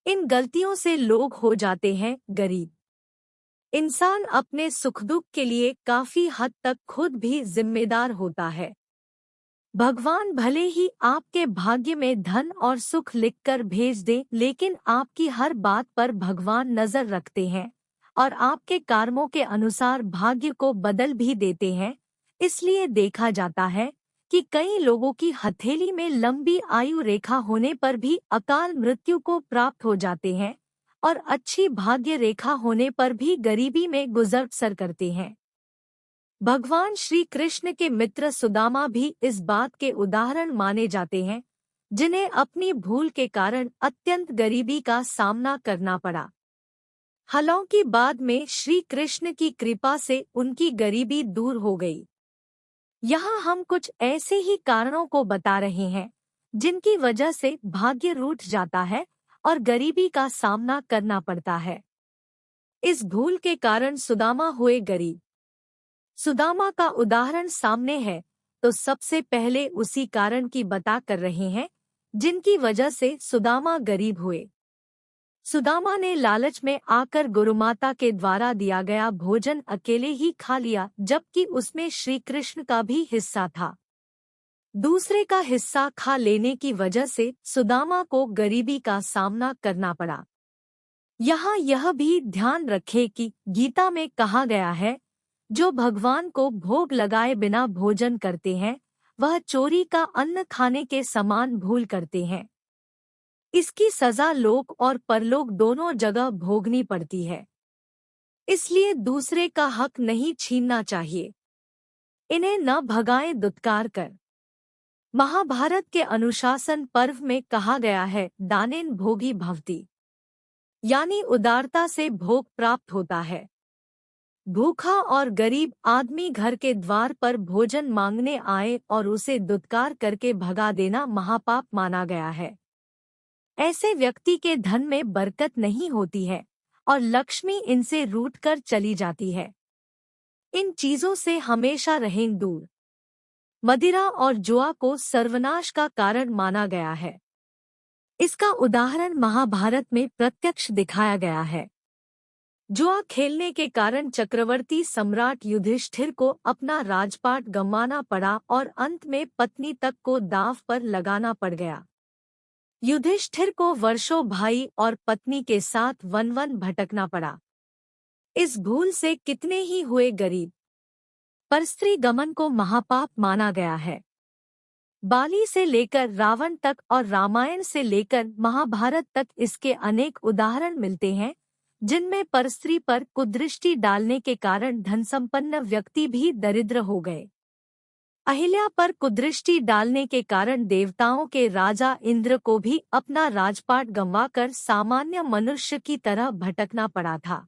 इन गलतियों से लोग हो जाते हैं गरीब। इंसान अपने सुख दुख के लिए काफी हद तक खुद भी जिम्मेदार होता है। भगवान भले ही आपके भाग्य में धन और सुख लिखकर भेज दे, लेकिन आपकी हर बात पर भगवान नजर रखते हैं और आपके कर्मों के अनुसार भाग्य को बदल भी देते हैं। इसलिए देखा जाता है कि कई लोगों की हथेली में लंबी आयु रेखा होने पर भी अकाल मृत्यु को प्राप्त हो जाते हैं और अच्छी भाग्य रेखा होने पर भी गरीबी में गुजर बसर करते हैं। भगवान श्री कृष्ण के मित्र सुदामा भी इस बात के उदाहरण माने जाते हैं, जिन्हें अपनी भूल के कारण अत्यंत गरीबी का सामना करना पड़ा। हालांकि बाद में श्री कृष्ण की कृपा से उनकी गरीबी दूर हो गई। यहाँ हम कुछ ऐसे ही कारणों को बता रहे हैं जिनकी वजह से भाग्य रूठ जाता है और गरीबी का सामना करना पड़ता है। इस भूल के कारण सुदामा हुए गरीब। सुदामा का उदाहरण सामने है तो सबसे पहले उसी कारण की बता कर रहे हैं जिनकी वजह से सुदामा गरीब हुए। सुदामा ने लालच में आकर गुरुमाता के द्वारा दिया गया भोजन अकेले ही खा लिया, जबकि उसमें श्री कृष्ण का भी हिस्सा था। दूसरे का हिस्सा खा लेने की वजह से सुदामा को गरीबी का सामना करना पड़ा। यहाँ यह भी ध्यान रखें कि गीता में कहा गया है, जो भगवान को भोग लगाए बिना भोजन करते हैं वह चोरी का अन्न खाने के समान भूल करते हैं। इसकी सजा लोक और परलोक दोनों जगह भोगनी पड़ती है। इसलिए दूसरे का हक नहीं छीनना चाहिए। इन्हें न भगाएं दुत्कार कर। महाभारत के अनुशासन पर्व में कहा गया है, दानेन भोगी भवति, यानी उदारता से भोग प्राप्त होता है। भूखा और गरीब आदमी घर के द्वार पर भोजन मांगने आए और उसे दुत्कार करके भगा देना महापाप माना गया है। ऐसे व्यक्ति के धन में बरकत नहीं होती है और लक्ष्मी इनसे रूठकर चली जाती है। इन चीजों से हमेशा रहें दूर। मदिरा और जुआ को सर्वनाश का कारण माना गया है। इसका उदाहरण महाभारत में प्रत्यक्ष दिखाया गया है। जुआ खेलने के कारण चक्रवर्ती सम्राट युधिष्ठिर को अपना राजपाट गंवाना पड़ा और अंत में पत्नी तक को दांव पर लगाना पड़ गया। युधिष्ठिर को वर्षों भाई और पत्नी के साथ वन वन भटकना पड़ा। इस भूल से कितने ही हुए गरीब। परस्त्री गमन को महापाप माना गया है। बाली से लेकर रावण तक और रामायण से लेकर महाभारत तक इसके अनेक उदाहरण मिलते हैं, जिनमें परस्त्री पर कुदृष्टि डालने के कारण धनसंपन्न व्यक्ति भी दरिद्र हो गए। अहिल्या पर कुदृष्टि डालने के कारण देवताओं के राजा इंद्र को भी अपना राजपाट गंवाकर सामान्य मनुष्य की तरह भटकना पड़ा था।